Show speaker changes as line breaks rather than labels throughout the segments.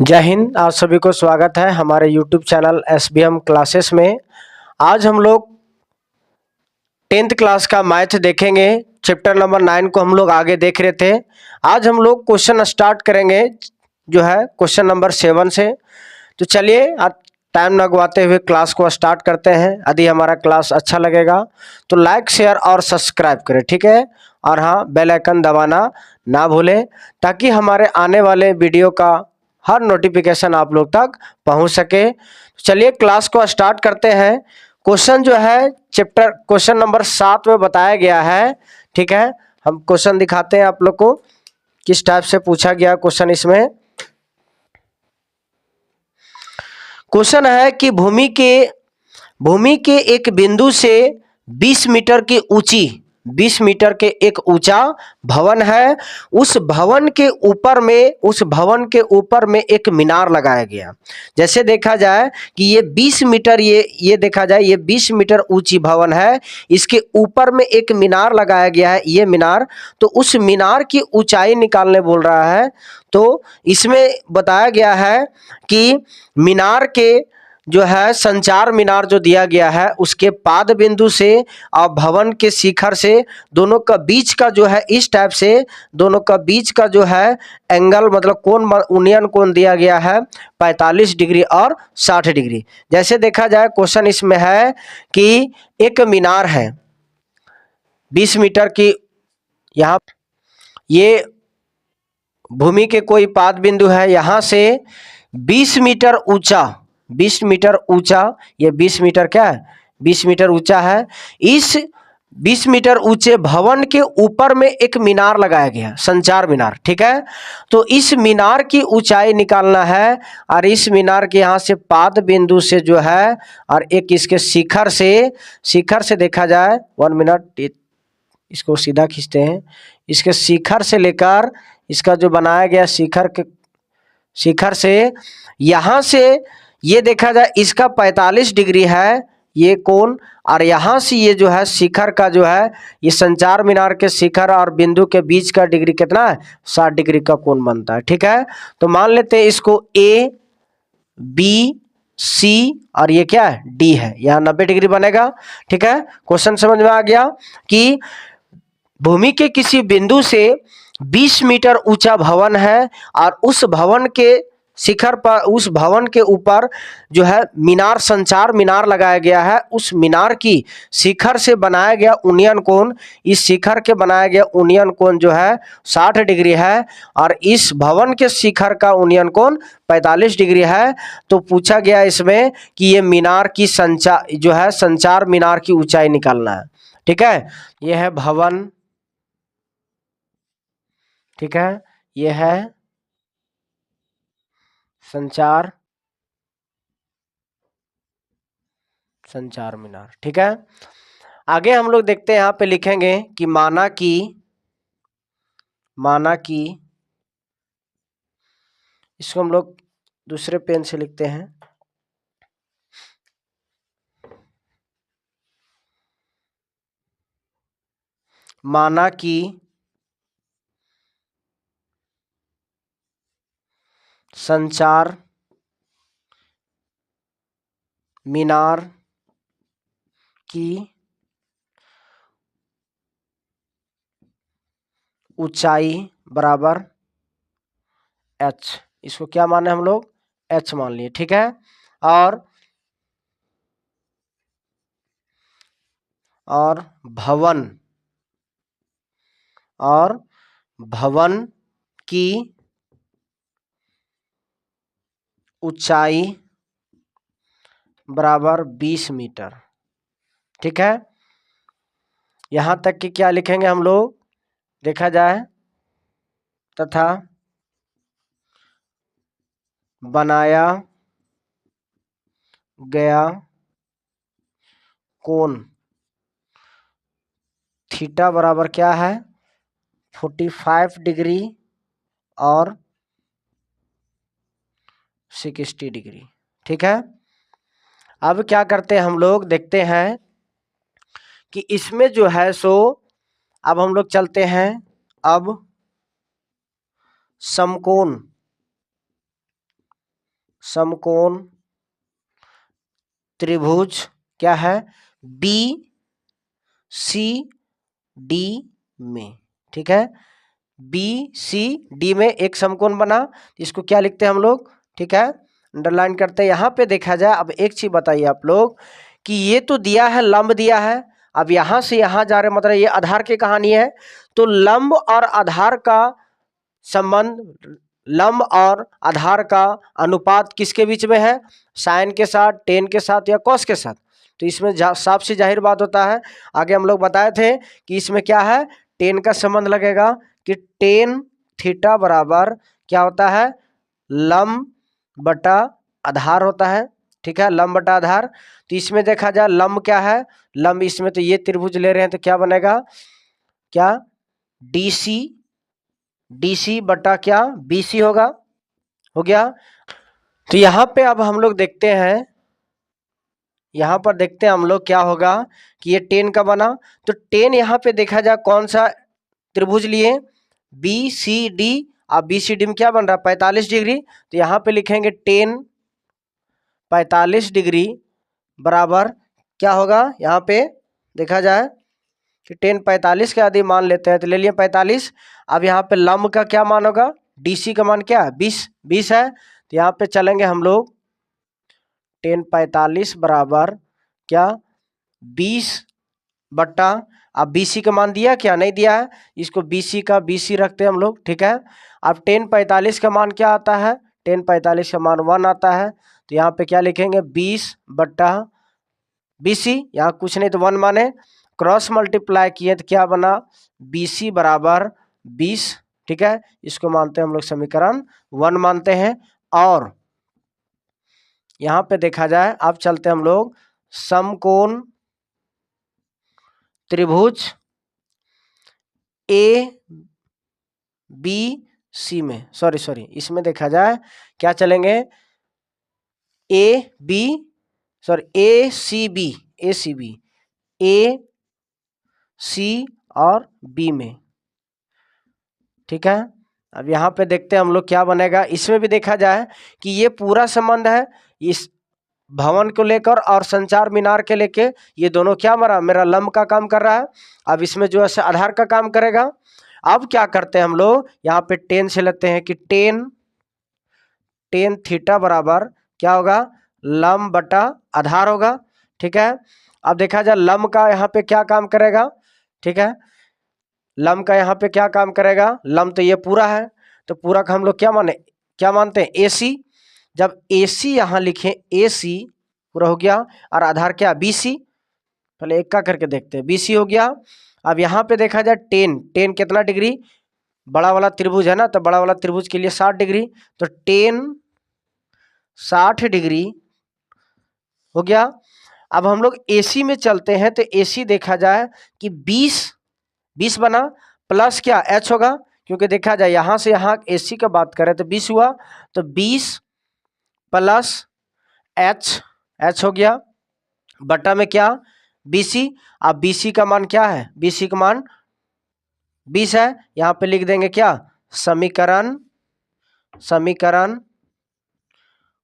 जय हिंद। आप सभी को स्वागत है हमारे YouTube चैनल SBM क्लासेस में। आज हम लोग 10th क्लास का मैथ देखेंगे। चैप्टर नंबर 9 को हम लोग आगे देख रहे थे। आज हम लोग क्वेश्चन स्टार्ट करेंगे जो है क्वेश्चन नंबर 7 से। तो चलिए टाइम न गवाते हुए क्लास को स्टार्ट करते हैं। यदि हमारा क्लास अच्छा लगेगा तो लाइक शेयर और सब्सक्राइब करें, ठीक है। और हाँ, बेल आइकन दबाना ना भूलें ताकि हमारे आने वाले वीडियो का हर नोटिफिकेशन आप लोग तक पहुंच सके। चलिए क्लास को स्टार्ट करते हैं। क्वेश्चन जो है चैप्टर क्वेश्चन नंबर 7 में बताया गया है, ठीक है। हम क्वेश्चन दिखाते हैं आप लोग को किस टाइप से पूछा गया क्वेश्चन। इसमें क्वेश्चन है कि भूमि के एक बिंदु से 20 मीटर की ऊंची 20 मीटर के एक ऊंचा भवन है। उस भवन के ऊपर में एक मीनार लगाया गया। जैसे देखा जाए कि ये 20 मीटर ये देखा जाए ये 20 मीटर ऊंची भवन है। इसके ऊपर में एक मीनार लगाया गया है, ये मीनार। तो उस मीनार की ऊंचाई निकालने बोल रहा है। तो इसमें बताया गया है कि मीनार के जो है संचार मीनार जो दिया गया है उसके पाद बिंदु से और भवन के शिखर से दोनों का बीच का जो है इस टाइप से दोनों का बीच का जो है एंगल मतलब कोण यूनियन कोण दिया गया है 45 डिग्री और 60 डिग्री। जैसे देखा जाए क्वेश्चन इसमें है कि एक मीनार है 20 मीटर की, यहाँ ये भूमि के कोई पाद बिंदु है, यहाँ से 20 मीटर ऊंचा 20 मीटर ऊंचा, ये 20 मीटर क्या है 20 मीटर ऊंचा है। इस 20 मीटर ऊंचे भवन के ऊपर में एक मीनार लगाया गया, संचार मीनार, ठीक है। तो इस मीनार की ऊंचाई निकालना है और इस मीनार के यहाँ से पाद बिंदु से जो है और एक इसके शिखर से देखा जाए 1 मिनट, इसको सीधा खींचते हैं। इसके शिखर से लेकर इसका जो बनाया गया शिखर से यहाँ से ये देखा जाए इसका 45 डिग्री है ये कोण, और यहाँ से ये जो है शिखर का जो है ये संचार मीनार के शिखर और बिंदु के बीच का डिग्री कितना है 60 डिग्री का कोण बनता है, ठीक है। तो मान लेते हैं इसको A B C और ये क्या है D है, यहाँ 90 डिग्री बनेगा, ठीक है। क्वेश्चन समझ में आ गया कि भूमि के किसी बिंदु से 20 मीटर ऊंचा भवन है और उस भवन के शिखर पर उस भवन के ऊपर जो है मीनार संचार मीनार लगाया गया है। उस मीनार की शिखर से बनाया गया यूनियन कोण, इस शिखर के बनाया गया यूनियन कोण जो है 60 डिग्री है और इस भवन के शिखर का यूनियन कोण 45 डिग्री है। तो पूछा गया इसमें कि ये मीनार की संचार मीनार की ऊंचाई निकालना है, ठीक है। यह है भवन, ठीक है, यह है संचार मीनार, ठीक है। आगे हम लोग देखते हैं, यहाँ पे लिखेंगे कि माना कि इसको हम लोग दूसरे पेन से लिखते हैं। माना कि संचार मीनार की ऊंचाई बराबर h, इसको क्या माने हम लोग h मान लिए, ठीक है। और भवन की ऊंचाई बराबर 20 मीटर, ठीक है। यहां तक कि क्या लिखेंगे हम लोग देखा जाए, तथा बनाया गया कोण थीटा बराबर क्या है 45 डिग्री और 60 डिग्री, ठीक है। अब क्या करते हैं हम लोग देखते हैं कि इसमें जो है सो अब हम लोग चलते हैं अब समकोण समकोण त्रिभुज क्या है, बी सी डी में, ठीक है, बी सी डी में एक समकोण बना, इसको क्या लिखते हैं हम लोग, ठीक है, अंडरलाइन करते हैं। यहाँ पे देखा जाए, अब एक चीज बताइए आप लोग कि ये तो दिया है, लंब दिया है, अब यहाँ से यहाँ जा रहे, मतलब ये आधार की कहानी है, तो लंब और आधार का संबंध, लंब और आधार का अनुपात किसके बीच में है, साइन के साथ, टेन के साथ या कॉस के साथ। तो इसमें साफ से जाहिर बात होता है, आगे हम लोग बताए थे कि इसमें क्या है, टेन का संबंध लगेगा कि टेन थीटा बराबर क्या होता है, लंब बटा आधार होता है, ठीक है, लंब बटा आधार। तो इसमें देखा जाए लंब क्या है, लंब इसमें तो ये त्रिभुज ले रहे हैं तो क्या बनेगा, क्या डीसी, डीसी बटा क्या बीसी होगा, हो गया। तो यहाँ पे अब हम लोग देखते हैं, यहाँ पर देखते हैं हम लोग क्या होगा कि ये टेन का बना, तो टेन यहाँ पे देखा जाए कौन सा त्रिभुज लिए, बी सी डी, अब बी सी डी में क्या बन रहा है 45 डिग्री, तो यहाँ पे लिखेंगे टेन 45 डिग्री बराबर क्या होगा, यहाँ पे देखा जाए कि टेन 45 के आदि मान लेते हैं, तो ले लिए 45। अब यहाँ पे लंब का क्या मान होगा, डीसी का मान क्या है 20 है, तो यहाँ पे चलेंगे हम लोग टेन 45 बराबर क्या 20 बट्टा, अब बीसी का मान दिया क्या नहीं दिया है, इसको बीसी का बीसी रखते हैं हम लोग, ठीक है। अब टेन 45 का मान क्या आता है, टेन 45 का मान 1 आता है, तो यहाँ पे क्या लिखेंगे 20 बट्टा बीसी, यहाँ कुछ नहीं तो 1 माने, क्रॉस मल्टीप्लाई किए तो क्या बना बीसी बराबर 20, ठीक है, इसको मानते हैं हम लोग समीकरण 1 मानते हैं। और यहाँ पे देखा जाए, अब चलते हम लोग समकोण त्रिभुज ए बी सी में, सॉरी इसमें देखा जाए क्या चलेंगे, A B sorry A C B, A C B, A C और बी में, ठीक है। अब यहाँ पे देखते हैं हम लोग क्या बनेगा, इसमें भी देखा जाए कि ये पूरा संबंध है इस भवन को लेकर और संचार मीनार के लेके, ये दोनों क्या मेरा लंब का काम कर रहा है, अब इसमें जो है आधार का काम करेगा। अब क्या करते हैं हम लोग, यहाँ पे टेन से लेते हैं कि टेन थीटा बराबर क्या होगा, लंब बटा आधार होगा, ठीक है। अब देखा जाए लंब का यहाँ पे क्या काम करेगा, ठीक है, लंब का यहाँ पे क्या काम करेगा, लंब तो ये पूरा है, तो पूरा का हम लोग क्या मानते हैं AC, जब AC यहाँ लिखें AC पूरा हो गया, और आधार क्या BC, पहले एक का करके देखते हैं, BC हो गया। अब यहाँ पे देखा जाए टेन कितना डिग्री, बड़ा वाला त्रिभुज है ना, तो बड़ा वाला त्रिभुज के लिए 60 डिग्री, तो टेन 60 डिग्री हो गया। अब हम लोग AC में चलते हैं, तो AC देखा जाए कि 20 बना, प्लस क्या H होगा, क्योंकि देखा जाए यहाँ से यहाँ AC का बात करें तो 20 हुआ, तो 20 प्लस H हो गया बटा में क्या BC। अब BC का मान क्या है, BC का मान 20 है, यहाँ पे लिख देंगे क्या समीकरण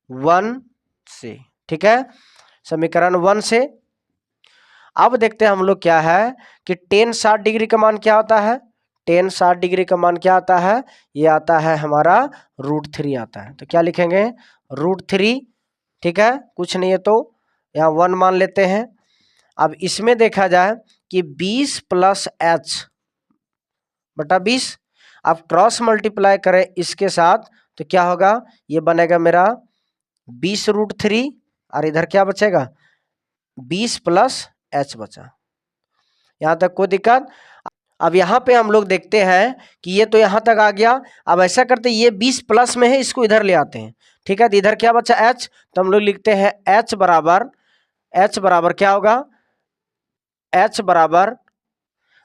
1 से, ठीक है, समीकरण 1 से। अब देखते हैं हम लोग क्या है कि टेन 60 डिग्री का मान क्या होता है, टेन 60 डिग्री का मान क्या आता है, ये आता है हमारा √3 आता है, तो क्या लिखेंगे √3, ठीक है, कुछ नहीं है तो यहाँ 1 मान लेते हैं। अब इसमें देखा जाए कि 20 प्लस H बटा 20, अब क्रॉस मल्टीप्लाई करें इसके साथ तो क्या होगा, ये बनेगा मेरा 20√3, और इधर क्या बचेगा 20 प्लस H बचा, यहाँ तक कोई दिक्कत। अब यहाँ पे हम लोग देखते हैं कि ये तो यहाँ तक आ गया, अब ऐसा करते ये 20 प्लस में है, इसको इधर ले आते हैं, ठीक है, तो इधर क्या बचा H, तो हम लोग लिखते हैं H बराबर क्या होगा, H बराबर,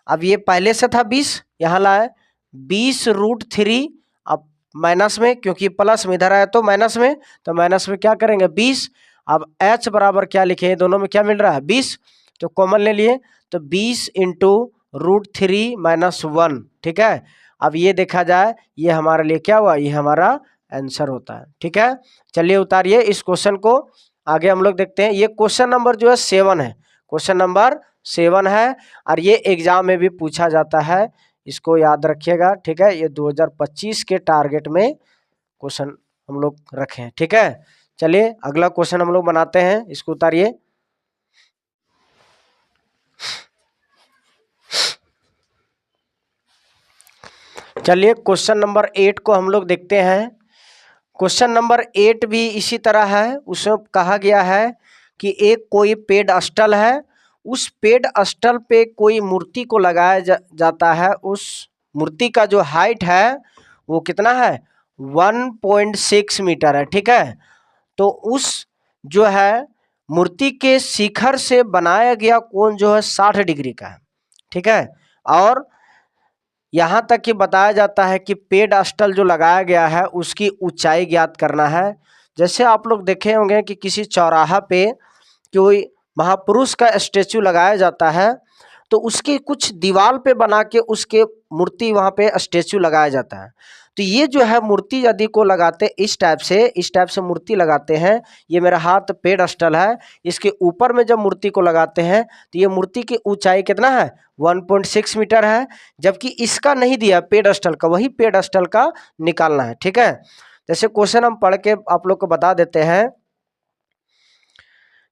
अब ये पहले से था 20, यहाँ लाए 20√3, अब माइनस में, क्योंकि प्लस में इधर आया तो माइनस में, तो माइनस में क्या करेंगे 20, अब H बराबर क्या लिखे, दोनों में क्या मिल रहा है 20, तो कॉमन ले लिए, तो 20 इंटू √3 - 1, ठीक है। अब ये देखा जाए ये हमारे लिए क्या हुआ, ये हमारा आंसर होता है। ठीक है, चलिए उतारिए इस क्वेश्चन को, आगे हम लोग देखते हैं। ये क्वेश्चन नंबर जो है 7 है, क्वेश्चन नंबर 7 है, और ये एग्जाम में भी पूछा जाता है, इसको याद रखिएगा। ठीक है, ये 2025 के टारगेट में क्वेश्चन हम लोग रखे हैं। ठीक है, चलिए अगला क्वेश्चन हम लोग बनाते हैं, इसको उतारिए। चलिए क्वेश्चन नंबर 8 को हम लोग देखते हैं। क्वेश्चन नंबर 8 भी इसी तरह है। उसमें कहा गया है कि एक कोई पेड़ स्टल है, उस पेड़ स्टल पे कोई मूर्ति को लगाया जाता है। उस मूर्ति का जो हाइट है वो कितना है, 1.6 मीटर है। ठीक है, तो उस जो है मूर्ति के शिखर से बनाया गया कोण जो है 60 डिग्री का है। ठीक है, और यहाँ तक कि बताया जाता है कि पेडस्टल जो लगाया गया है उसकी ऊंचाई ज्ञात करना है। जैसे आप लोग देखे होंगे कि किसी चौराहा पे कोई महापुरुष का स्टेचू लगाया जाता है, तो उसकी कुछ दीवार पे बना के उसके मूर्ति वहाँ पे स्टेचू लगाया जाता है। तो ये जो है मूर्ति यदि को लगाते इस टाइप से मूर्ति लगाते हैं, ये मेरा हाथ पेडस्टल है, इसके ऊपर में जब मूर्ति को लगाते हैं तो ये मूर्ति की ऊंचाई कितना है, 1.6 मीटर है। जबकि इसका नहीं दिया पेडस्टल का, वही पेडस्टल का निकालना है। ठीक है, जैसे क्वेश्चन हम पढ़ के आप लोग को बता देते हैं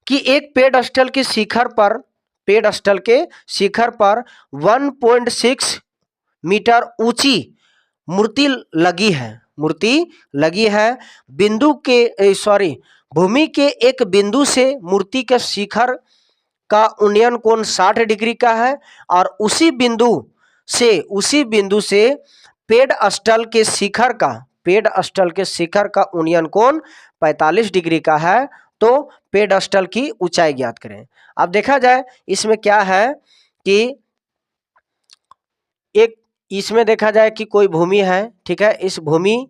कि एक पेडस्टल के शिखर पर 1.6 मीटर ऊंची मूर्ति लगी है। भूमि के एक बिंदु से मूर्ति के शिखर का उन्नयन कोण 60 डिग्री का है, और उसी बिंदु से पेडस्टल के शिखर का उन्नयन कोण 45 डिग्री का है। तो पेडस्टल की ऊंचाई ज्ञात करें। अब देखा जाए इसमें क्या है कि इसमें देखा जाए कि कोई भूमि है। ठीक है, इस भूमि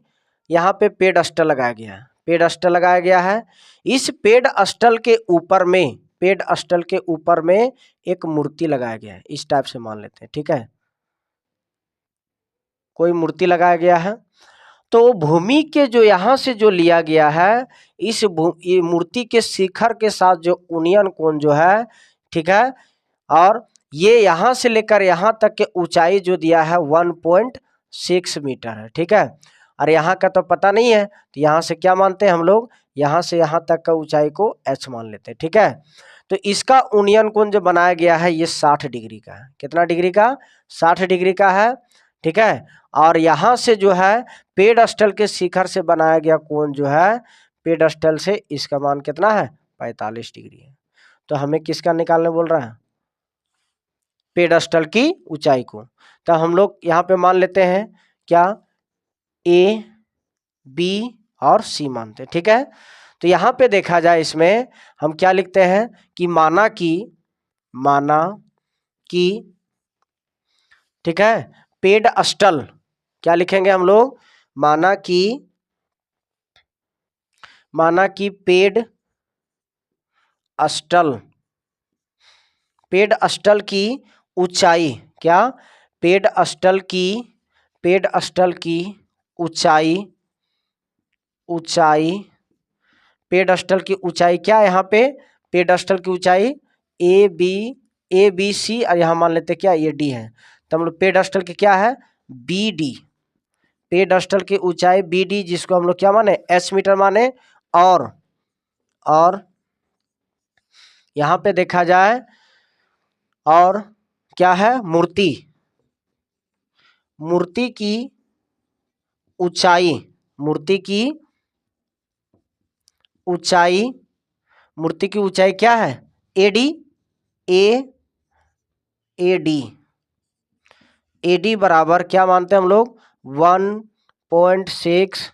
यहाँ पे पेडस्टल लगाया गया है। इस पेडस्टल के ऊपर में एक मूर्ति लगाया गया है, इस टाइप से मान लेते हैं। ठीक है, कोई मूर्ति लगाया गया है, तो भूमि के जो यहाँ से जो लिया गया है, ये मूर्ति के शिखर के साथ जो उन्नयन कोण जो है, ठीक है, और ये यहाँ से लेकर यहाँ तक के ऊंचाई जो दिया है 1.6 मीटर है। ठीक है, और यहाँ का तो पता नहीं है, तो यहाँ से क्या मानते हैं हम लोग, यहाँ से यहाँ तक का ऊंचाई को h मान लेते हैं। ठीक है, तो इसका उन्नयन कोण जो बनाया गया है ये 60 डिग्री का है। कितना डिग्री का, 60 डिग्री का है। ठीक है, और यहाँ से जो है पेडस्टल के शिखर से बनाया गया कोण जो है, पेडस्टल से इसका मान कितना है, 45 डिग्री है। तो हमें किसका निकालने बोल रहा है, पेडस्टल की ऊंचाई को। तो हम लोग यहाँ पे मान लेते हैं क्या, ए बी और सी मानते हैं। ठीक है, तो यहाँ पे देखा जाए इसमें हम क्या लिखते हैं कि माना कि ठीक है, पेडस्टल क्या लिखेंगे हम लोग, माना कि पेडस्टल की ऊंचाई, क्या, पेडस्टल की पेडस्टल की ऊंचाई क्या है, यहाँ पे पेडस्टल की ऊंचाई ए बी सी, और यहाँ मान लेते क्या, ये डी है। तो हम लोग पेडस्टल की क्या है, बी डी, पेडस्टल की ऊंचाई बी डी, जिसको हम लोग क्या माने, एस मीटर माने। और यहाँ पे देखा जाए और क्या है, मूर्ति की ऊंचाई क्या है, एडी बराबर क्या मानते हैं हम लोग, 1.6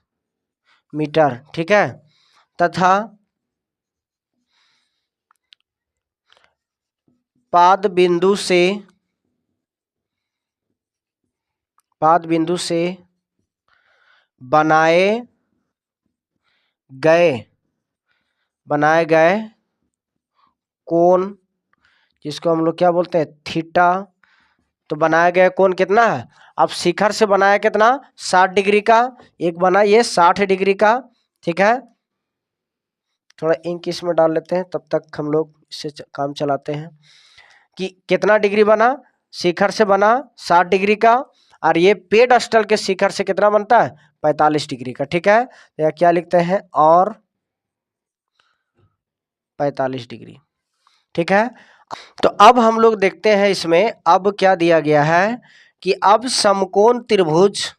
मीटर। ठीक है, तथा पाद बिंदु से बनाए गए कोण, जिसको हम लोग क्या बोलते हैं, थीटा तो बनाया गया कोण कितना है, अब शिखर से बनाया कितना 60 डिग्री का, एक बना ये 60 डिग्री का। ठीक है, थोड़ा इंक इसमें डाल लेते हैं, तब तक हम लोग इससे काम चलाते हैं कि कितना डिग्री बना, शिखर से बना 60 डिग्री का, और ये पेडस्टल के शिखर से कितना बनता है 45 डिग्री का। ठीक है, तो क्या लिखते हैं, और 45 डिग्री। ठीक है, तो अब हम लोग देखते हैं इसमें अब क्या दिया गया है कि अब समकोण त्रिभुज,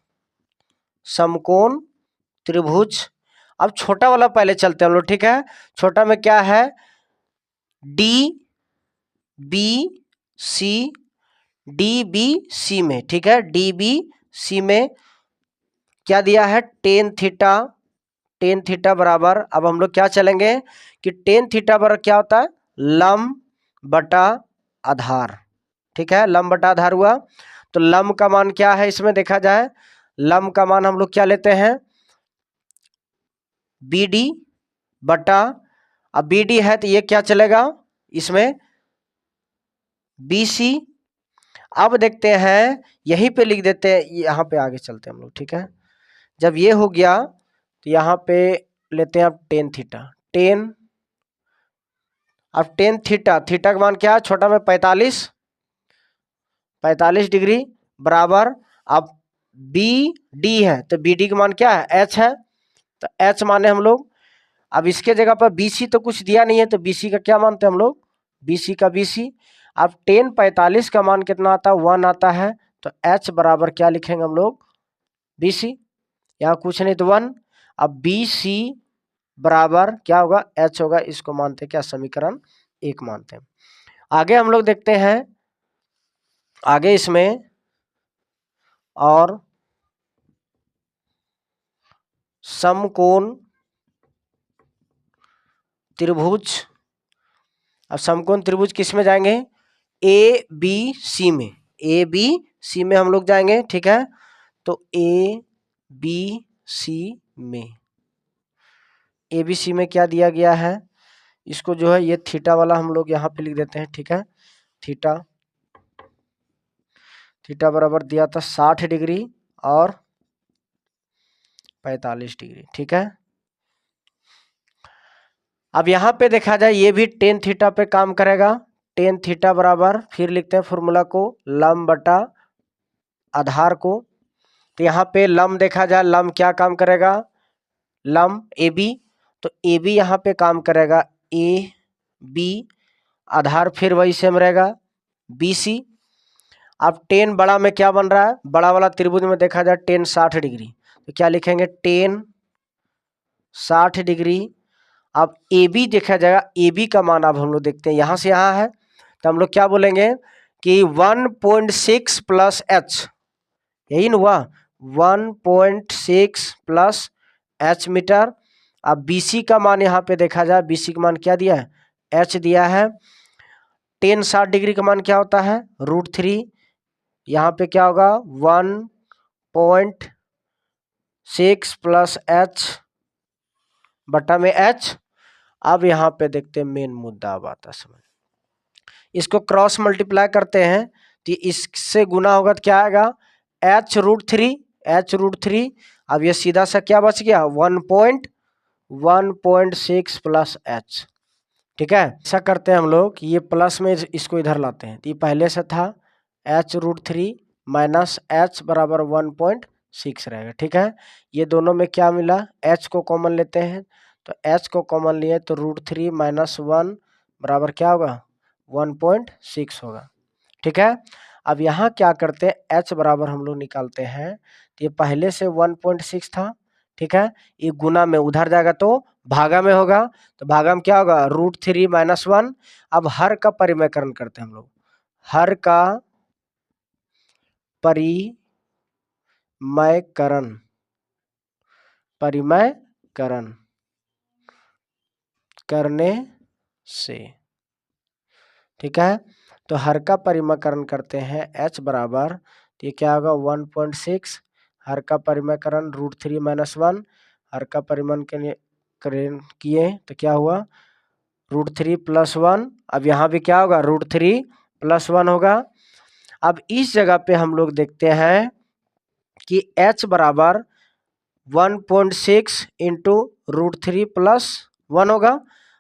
अब छोटा वाला पहले चलते हैं हम लोग। ठीक है, छोटा में क्या है, डी बी सी में, ठीक है, डी बी सी में क्या दिया है, टेन थीटा बराबर, अब हम लोग क्या चलेंगे कि टेन थीटा बराबर क्या होता है, लंब बटा आधार। ठीक है, लंब बटा आधार हुआ, तो लंब का मान क्या है इसमें देखा जाए, लंब का मान हम लोग क्या लेते हैं, बी डी बटा, अब बी डी है तो ये क्या चलेगा इसमें बी सी। अब देखते हैं, यहीं पे लिख देते हैं, यहाँ पे आगे चलते हैं हम लोग। ठीक है, जब ये हो गया तो यहाँ पे लेते हैं अब टेन थीटा, अब टेन थीटा का मान क्या है, छोटा में 45 डिग्री बराबर, अब बी डी है तो बी डी का मान क्या है, एच है, तो एच माने हम लोग, अब इसके जगह पर बी सी तो कुछ दिया नहीं है, तो बी सी का क्या मानते हैं हम लोग, बी सी का बी सी। अब टेन 45 का मान कितना आता है, 1 आता है, तो एच बराबर क्या लिखेंगे हम लोग, बी सी, यहाँ कुछ नहीं तो 1। अब बी सी बराबर क्या होगा, एच होगा, इसको मानते क्या, समीकरण 1 मानते हैं। आगे हम लोग देखते हैं, आगे इसमें और समकोण त्रिभुज, अब समकोण त्रिभुज किस में जाएंगे, ए बी सी में, हम लोग जाएंगे। ठीक है, तो ए बी सी में क्या दिया गया है, इसको जो है ये थीटा वाला हम लोग यहाँ पे लिख देते हैं। ठीक है, थीटा बराबर दिया था 60 डिग्री और 45 डिग्री। ठीक है, अब यहाँ पे देखा जाए ये भी टेन थीटा पे काम करेगा, टेन थीटा बराबर, फिर लिखते हैं फॉर्मूला को, लंब बटा आधार को, तो यहाँ पे लंब देखा जाए, लंब क्या काम करेगा, लंब ए बी, तो ए बी यहाँ पे काम करेगा ए बी, आधार फिर वही सेम रहेगा बी सी। अब टेन बड़ा में क्या बन रहा है, बड़ा वाला त्रिभुज में देखा जाए टेन 60 डिग्री, तो क्या लिखेंगे, टेन 60 डिग्री। अब ए बी देखा जाएगा, ए बी का मान अब हम लोग देखते हैं, यहाँ से यहाँ है, तो हम लोग क्या बोलेंगे कि 1.6 प्लस एच, यही ना हुआ, 1.6 प्लस एच मीटर। अब बी सी का मान यहाँ पे देखा जाए, बी सी का मान क्या दिया है, एच दिया है, टेन 60 डिग्री का मान क्या होता है, √3, यहाँ पे क्या होगा 1.6 प्लस एच बटा में एच। अब यहाँ पे देखते हैं मेन मुद्दा अब आता समझ, इसको क्रॉस मल्टीप्लाई करते हैं तो इससे गुना होगा तो क्या आएगा, h√3। अब ये सीधा सा क्या बच गया, 1.6 प्लस एच। ठीक है, ऐसा करते हैं हम लोग कि ये प्लस में इसको इधर लाते हैं, तो ये पहले से था h√3 माइनस एच बराबर 1.6 रहेगा। ठीक है, ये दोनों में क्या मिला, h को कॉमन लेते हैं, तो h को कॉमन लिए तो √3 माइनस 1 बराबर क्या होगा, 1.6 होगा। ठीक है, अब यहाँ क्या करते हैं, h बराबर हम लोग निकालते हैं, तो ये पहले से 1.6 था। ठीक है, ये गुना में उधर जाएगा तो भागा में होगा, तो भागा में क्या होगा, √3 माइनस 1। अब हर का परिमेयकरण करते हैं हम लोग, हर का परिमेयकरण करने से, ठीक है, तो हर का परिमेयकरण करते हैं, h बराबर, तो ये क्या होगा 1.6, हर का परिमेयकरण √3 माइनस 1, हर का परिमेयकरण किए तो क्या हुआ, √3 प्लस 1। अब यहाँ भी क्या होगा, √3 प्लस 1 होगा। अब इस जगह पे हम लोग देखते हैं कि h बराबर 1.6 इंटू √3 प्लस 1 होगा।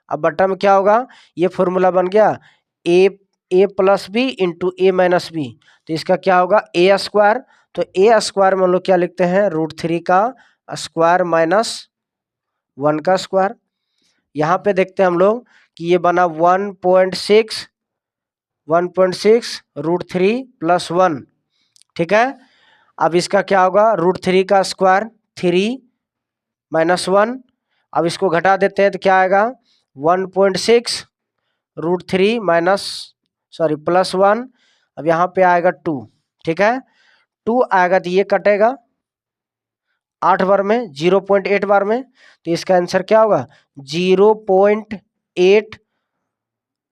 अब बटा में क्या होगा, ये फॉर्मूला बन गया ए प्लस बी इंटू ए माइनस बी, तो इसका क्या होगा ए स्क्वायर। तो ए स्क्वायर में हम लोग क्या लिखते हैं, √3 का स्क्वायर माइनस 1 का स्क्वायर। यहाँ पे देखते हैं हम लोग कि ये बना 1.6 √3 प्लस 1, ठीक है। अब इसका क्या होगा, √3 का स्क्वायर 3 माइनस 1। अब इसको घटा देते हैं तो क्या आएगा 1.6 √3 प्लस 1। अब यहाँ पे आएगा 2, ठीक है। 2 आएगा तो ये कटेगा 8 बार में, 0.8 बार में, तो इसका आंसर क्या होगा 0.8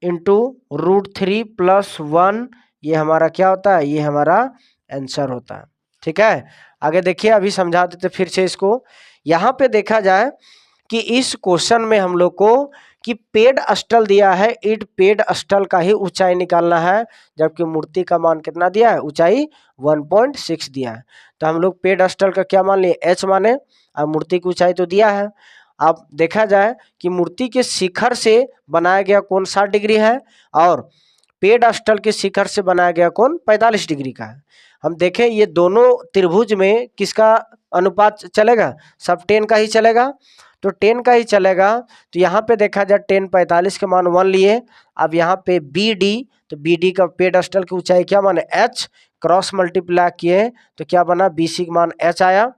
इंटू √3 प्लस 1। ये हमारा क्या होता है, ये हमारा आंसर होता है, ठीक है। आगे देखिए, अभी समझा देते फिर से इसको। यहाँ पे देखा जाए कि इस क्वेश्चन में हम लोग को कि पेड स्टल दिया है, ईट पेड स्टल का ही ऊंचाई निकालना है, जबकि मूर्ति का मान कितना दिया है, ऊंचाई 1.6 दिया है। तो हम लोग पेड स्टल का क्या मान लिए, h माने, अब मूर्ति की ऊंचाई तो दिया है। अब देखा जाए कि मूर्ति के शिखर से बनाया गया कोण 60 डिग्री है और पेड स्टल के शिखर से बनाया गया कोण 45 डिग्री का है। हम देखें ये दोनों त्रिभुज में किसका अनुपात चलेगा, सब 10 का ही चलेगा, तो 10 का ही चलेगा। तो यहाँ पे देखा जाए 10 45 के मान 1 लिए। अब यहाँ पे बी डी, तो बी डी का पेड स्टल की ऊंचाई क्या माने h, क्रॉस मल्टीप्लाई किए तो क्या बना बी सी का मान h आया।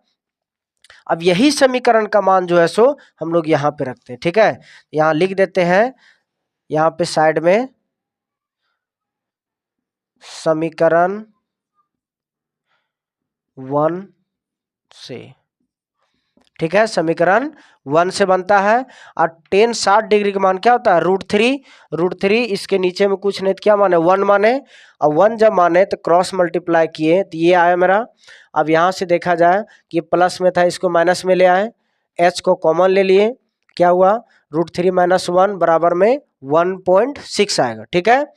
अब यही समीकरण का मान जो है सो हम लोग यहाँ पे रखते हैं, ठीक है। यहाँ लिख देते हैं, यहाँ पे साइड में समीकरण 1 से, ठीक है, समीकरण 1 से बनता है। और 10 60 डिग्री का मान क्या होता है, √3, इसके नीचे में कुछ नहीं तो क्या माने 1 माने, और 1 जब माने तो क्रॉस मल्टीप्लाई किए तो ये आया मेरा। अब यहाँ से देखा जाए कि प्लस में था, इसको माइनस में ले आए, h को कॉमन ले लिए, क्या हुआ √3 माइनस 1 बराबर में 1.6 आएगा, ठीक है।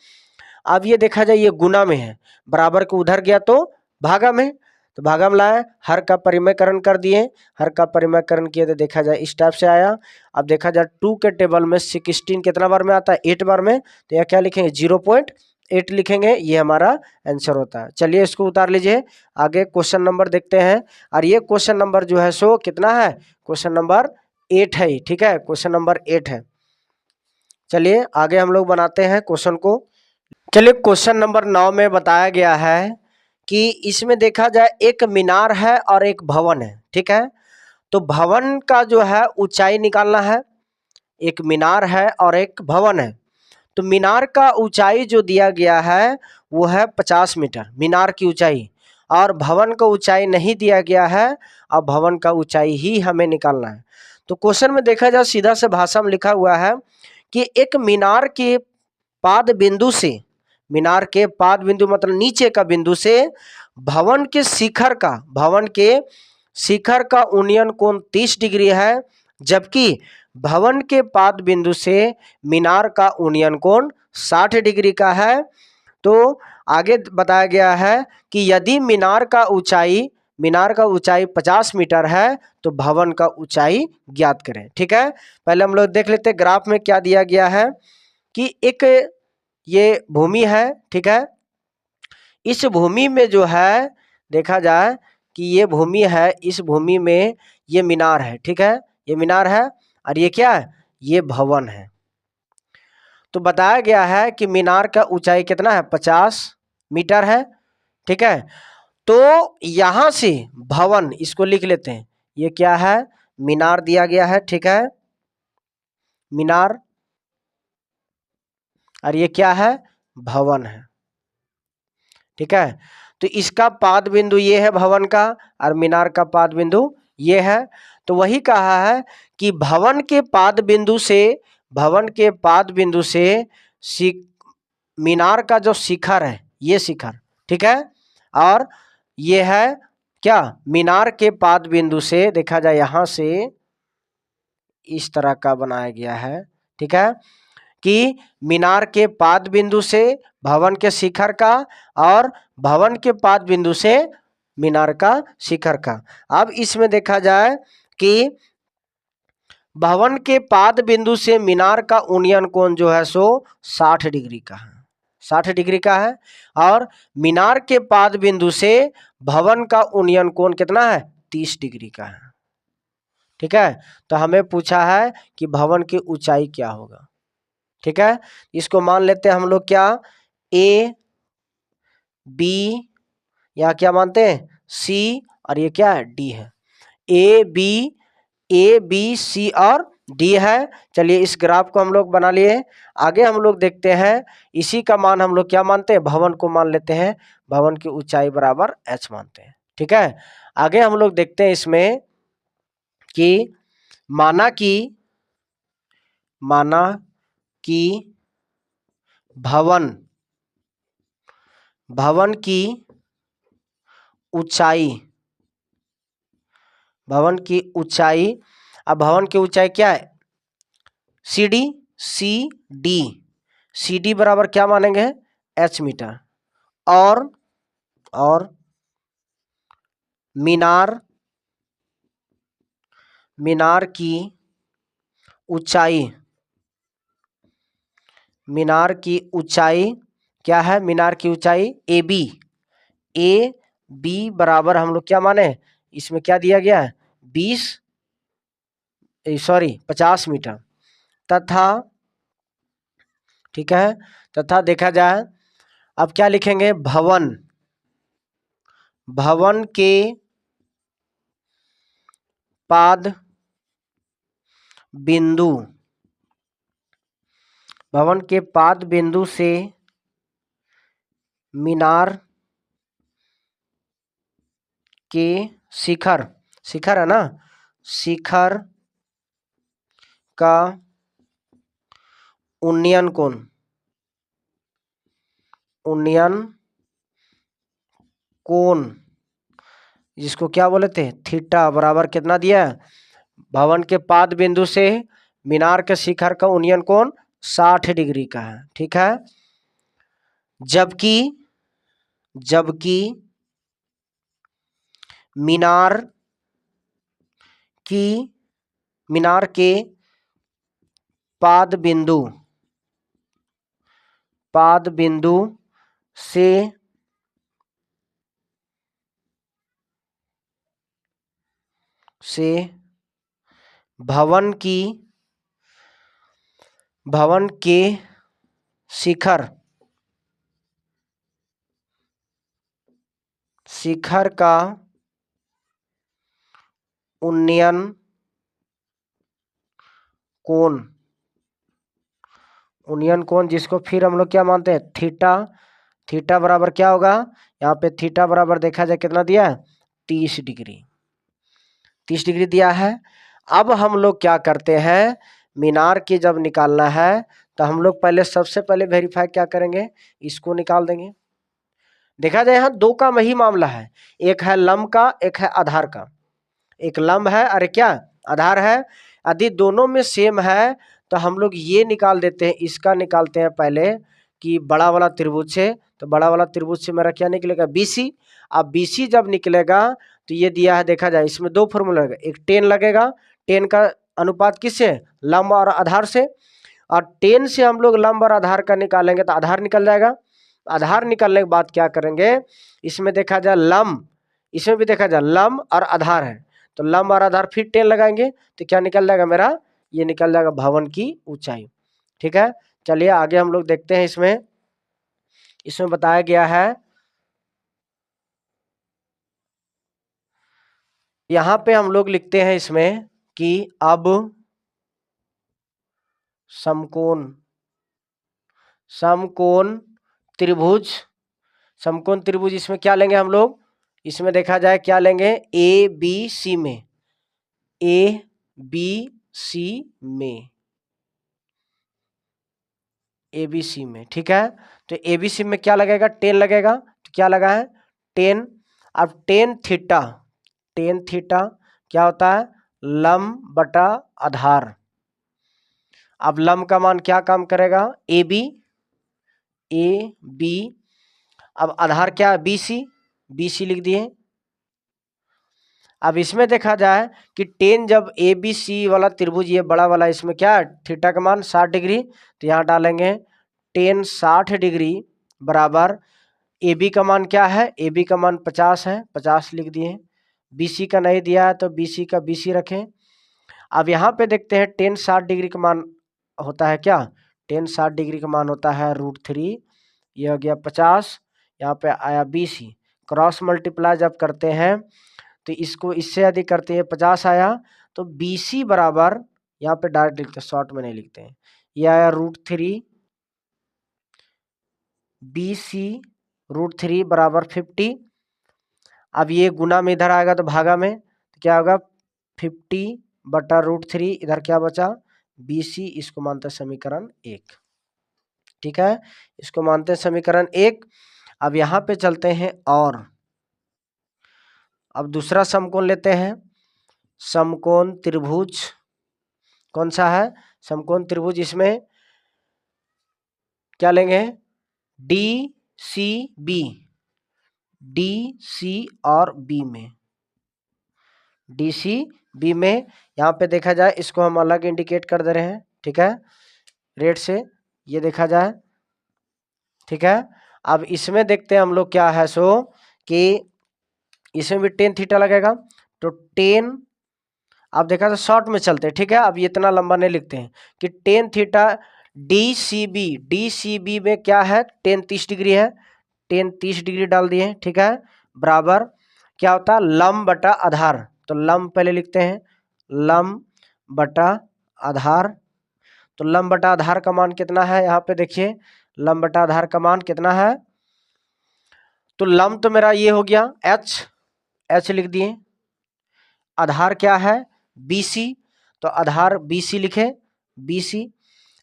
अब ये देखा जाए ये गुना में है, बराबर को उधर गया तो भागा में, तो भागा में लाए, हर का परिमयकरण कर दिए, हर का परिमयकरण किए तो देखा जाए इस टाइप से आया। अब देखा जाए 2 के टेबल में 16 कितना बार में आता है, 8 बार में, तो यह क्या लिखेंगे 0.8 लिखेंगे, ये हमारा आंसर होता है। चलिए इसको उतार लीजिए, आगे क्वेश्चन नंबर देखते हैं। और ये क्वेश्चन नंबर जो है सो कितना है, क्वेश्चन नंबर 8 है, ठीक है, क्वेश्चन नंबर 8 है। चलिए आगे हम लोग बनाते हैं क्वेश्चन को। चलिए क्वेश्चन नंबर 9 में बताया गया है कि इसमें देखा जाए एक मीनार है और एक भवन है, ठीक है। तो भवन का जो है ऊंचाई निकालना है, एक मीनार है और एक भवन है। तो मीनार का ऊंचाई जो दिया गया है वो है 50 मीटर मीनार की ऊंचाई, और भवन का ऊंचाई नहीं दिया गया है, और भवन का ऊंचाई ही हमें निकालना है। तो क्वेश्चन में देखा जाए सीधा से भाषा में लिखा हुआ है कि एक मीनार के पाद बिंदु से, मीनार के पाद बिंदु मतलब नीचे का बिंदु से भवन के शिखर का उन्नयन कोण 30 डिग्री है, जबकि भवन के पाद बिंदु से मीनार का उन्नयन कोण 60 डिग्री का है। तो आगे बताया गया है कि यदि मीनार का ऊंचाई 50 मीटर है तो भवन का ऊंचाई ज्ञात करें, ठीक है। पहले हम लोग देख लेते हैं ग्राफ में क्या दिया गया है कि एक ये भूमि है, ठीक है। इस भूमि में जो है देखा जाए कि ये भूमि है, इस भूमि में ये मीनार है, ठीक है, ये मीनार है, और ये क्या है, ये भवन है। तो बताया गया है कि मीनार का ऊंचाई कितना है 50 मीटर है, ठीक है। तो यहां से भवन, इसको लिख लेते हैं, ये क्या है मीनार दिया गया है, ठीक है, मीनार, और ये क्या है भवन है, ठीक है। तो इसका पाद बिंदु ये है भवन का, और मीनार का पाद बिंदु ये है। तो वही कहा है कि भवन के पाद बिंदु से मीनार का जो शिखर है, ये शिखर, ठीक है, और ये है क्या मीनार के पाद बिंदु से देखा जाए यहां से इस तरह का बनाया गया है, ठीक है। कि मीनार के पाद बिंदु से भवन के शिखर का और भवन के पाद बिंदु से मीनार का शिखर का। अब इसमें देखा जाए कि भवन के पाद बिंदु से मीनार का उन्नयन कोण जो है सो 60 डिग्री का है, 60 डिग्री का है। और मीनार के पाद बिंदु से भवन का उन्नयन कोण कितना है? 30 डिग्री का है। ठीक है, तो हमें पूछा है कि भवन की ऊंचाई क्या होगा। ठीक है, इसको मान लेते हैं हम लोग क्या, ए बी, या क्या मानते हैं सी, और ये क्या है डी है। ए बी सी और डी है। चलिए इस ग्राफ को हम लोग बना लिए। आगे हम लोग देखते हैं, इसी का मान हम लोग क्या मानते हैं, भवन को मान लेते हैं, भवन की ऊंचाई बराबर h मानते हैं। ठीक है, आगे हम लोग देखते हैं इसमें कि माना कि भवन की ऊंचाई, भवन की ऊंचाई, अब भवन की ऊंचाई क्या है, सी डी बराबर क्या मानेंगे, h मीटर। और मीनार की ऊंचाई क्या है, मीनार की ऊंचाई ए बी बराबर हम लोग क्या माने, इसमें क्या दिया गया है 50 मीटर तथा, ठीक है, तथा देखा जाए अब क्या लिखेंगे, भवन के पाद बिंदु से मीनार के शिखर है ना, शिखर का उन्नयन कोण जिसको क्या बोले थे, थीटा बराबर कितना दिया है, भवन के पाद बिंदु से मीनार के शिखर का उन्नयन कोण 60 डिग्री का है। ठीक है, जबकि मीनार के पाद बिंदु से भवन के शिखर का उन्नयन कोण जिसको फिर हम लोग क्या मानते हैं, थीटा बराबर क्या होगा, यहाँ पे थीटा बराबर देखा जाए कितना दिया है, 30 डिग्री दिया है। अब हम लोग क्या करते हैं, मीनार की जब निकालना है तो हम लोग सबसे पहले वेरीफाई क्या करेंगे, इसको निकाल देंगे। देखा जाए यहाँ दो का वही मामला है, एक है लंब का, एक है आधार का। एक लंब है और क्या आधार है। यदि दोनों में सेम है तो हम लोग ये निकाल देते हैं, इसका निकालते हैं पहले कि बड़ा वाला त्रिभुज से, तो बड़ा वाला त्रिभुज से मेरा क्या निकलेगा, BC। अब BC जब निकलेगा तो ये दिया है, देखा जाए इसमें दो फॉर्मूला लगेगा, एक टेन लगेगा, टेन का अनुपात किससे, लंब और आधार से, और टेन से हम लोग लंब और आधार का निकालेंगे तो आधार निकल जाएगा। आधार निकलने के बाद क्या करेंगे, इसमें देखा जाए लंब, इसमें भी देखा जाए लंब और आधार है, तो लंब और आधार फिर 10 लगाएंगे तो क्या निकल जाएगा मेरा, ये निकल जाएगा भवन की ऊंचाई। ठीक है, चलिए आगे हम लोग देखते हैं। इसमें बताया गया है, यहाँ पे हम लोग लिखते हैं इसमें कि अब समकोण त्रिभुज इसमें क्या लेंगे हम लोग, इसमें देखा जाए क्या लेंगे, ABC में, ठीक है, तो ABC में क्या लगेगा, 10 लगेगा, तो क्या लगा है 10। अब टेन थीटा क्या होता है, लंब बटा आधार, अब लंब का मान क्या काम करेगा, ए बी। अब आधार क्या है, बी सी लिख दिए। अब इसमें देखा जाए कि टेन जब ए बी सी वाला त्रिभुज, ये बड़ा वाला, इसमें क्या है, थीटा का मान 60 डिग्री, तो यहाँ डालेंगे टेन 60 डिग्री बराबर ए बी का मान क्या है, ए बी का मान 50 है, 50 लिख दिए। बी सी का नहीं दिया है तो बी सी का बी सी रखें। अब यहाँ पे देखते हैं टेन 60 डिग्री का मान होता है क्या, टेन 60 डिग्री का मान होता है √3, ये हो गया 50, यहाँ पे आया बी सी। क्रॉस मल्टीप्लाई जब करते हैं तो इसको इससे अधिक करते हैं, 50 आया, तो बी सी बराबर, यहाँ पे डायरेक्ट लिखते हैं, शॉर्ट में नहीं लिखते हैं, ये आया √3, बी सी √3 बराबर 50। अब ये गुना में इधर आएगा तो भागा में, तो क्या होगा 50/√3, इधर क्या बचा, बी सी, इसको मानते हैं समीकरण 1। ठीक है, इसको मानते हैं समीकरण 1। अब यहाँ पे चलते हैं और अब दूसरा समकोण लेते हैं, समकोण त्रिभुज कौन सा है, समकोण त्रिभुज, इसमें क्या लेंगे, डी सी और बी में, डी सी बी में, यहाँ पे देखा जाए इसको हम अलग इंडिकेट कर दे रहे हैं, ठीक है, रेड से, ये देखा जाए, ठीक है। अब इसमें देखते हैं हम लोग क्या है, सो कि इसमें भी टेन थीटा लगेगा, तो टेन, अब देखा तो शॉर्ट में चलते हैं, ठीक है, अब ये इतना लंबा नहीं लिखते हैं, कि tan theta D C B में क्या है, टेन 30 डिग्री है, टेन 30 डिग्री डाल दिए, ठीक है, बराबर क्या होता है, लंब बटा आधार, तो लंब पहले लिखते हैं, लंब बटा आधार, तो लंब बटा आधार का मान कितना है, यहाँ पे देखिए लंब बटा आधार का मान कितना है, तो लंब तो मेरा ये हो गया एच लिख दिए, आधार क्या है BC, तो आधार BC लिखे, BC।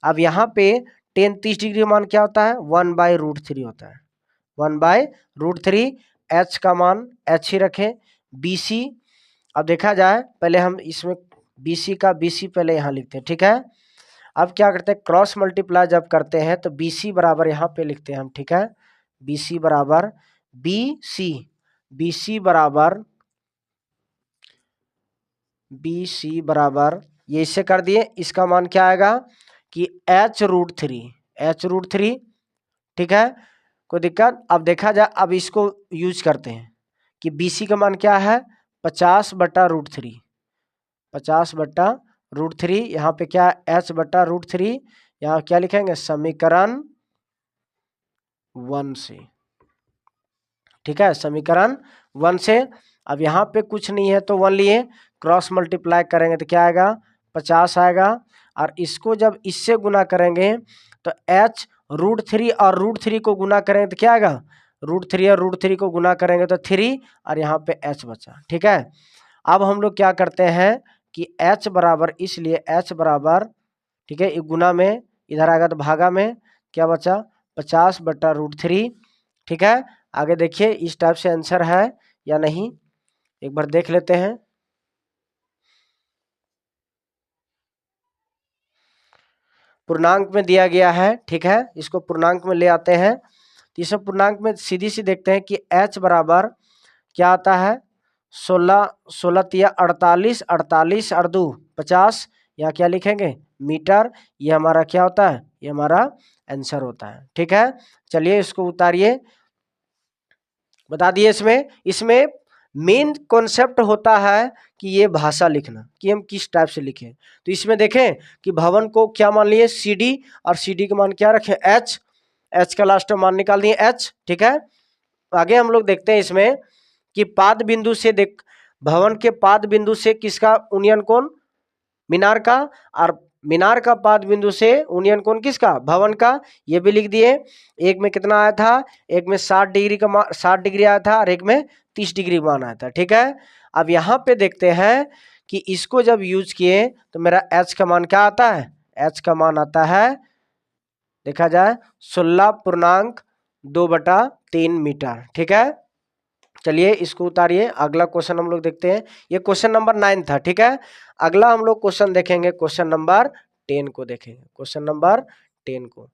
अब यहाँ पे टेन 30 डिग्री मान क्या होता है, 1/√3 होता है, 1/√3, H का मान H ही रखें, BC। अब देखा जाए पहले हम इसमें BC का BC पहले यहाँ लिखते हैं, ठीक है। अब क्या करते हैं, क्रॉस मल्टीप्लाई जब करते हैं तो BC बराबर यहाँ पे लिखते हैं हम, ठीक है, BC बराबर BC बराबर ये इससे कर दिए, इसका मान क्या आएगा कि H√3, ठीक है, कोई दिक्कत। अब देखा जाए, अब इसको यूज करते हैं कि BC का मान क्या है 50/√3, 50/√3, यहाँ पे क्या H/√3, यहाँ क्या लिखेंगे समीकरण 1 से, ठीक है, समीकरण 1 से। अब यहाँ पे कुछ नहीं है तो 1 लिए, क्रॉस मल्टीप्लाई करेंगे तो क्या आएगा 50 आएगा, और इसको जब इससे गुना करेंगे तो H√3 और √3 को गुना करेंगे तो क्या आएगा, √3 और √3 को गुना करेंगे तो 3, और यहाँ पे H बचा, ठीक है। अब हम लोग क्या करते हैं कि H बराबर, इसलिए H बराबर, ठीक है, गुना में इधर आएगा तो भागा में क्या बचा 50/√3, ठीक है। आगे देखिए इस टाइप से आंसर है या नहीं, एक बार देख लेते हैं। पूर्णांक में दिया गया है, ठीक है, इसको पूर्णांक में ले आते हैं, तो इसे पूर्णांक में सीधी सी देखते हैं कि H बराबर क्या आता है 16 तिया 48, 48 और 2 50, यहाँ क्या लिखेंगे मीटर, ये हमारा क्या होता है, ये हमारा आंसर होता है, ठीक है। चलिए इसको उतारिए, बता दिए। इसमें मेन कॉन्सेप्ट होता है कि ये भाषा लिखना, कि हम किस टाइप से लिखें। तो इसमें देखें कि भवन को क्या मान लिए CD, और CD का मान क्या रखें H का लास्ट में मान निकाल दिए H, ठीक है। आगे हम लोग देखते हैं इसमें कि पाद बिंदु से देख, भवन के पाद बिंदु से किसका यूनियन कोण, मीनार का, और मीनार का पाद बिंदु से यूनियन कोण किसका, भवन का, ये भी लिख दिए। एक में कितना आया था, एक में 60 डिग्री का 60 डिग्री आया था, और एक में 30 डिग्री मान आया था, ठीक है। अब यहाँ पे देखते हैं कि इसको जब यूज किए तो मेरा H का मान क्या आता है, H का मान आता है, देखा जाए 16.2/3 मीटर, ठीक है। चलिए इसको उतारिए, अगला क्वेश्चन हम लोग देखते हैं। ये क्वेश्चन नंबर 9 था, ठीक है। अगला हम लोग क्वेश्चन देखेंगे क्वेश्चन नंबर 10 को देखेंगे, क्वेश्चन नंबर 10 को।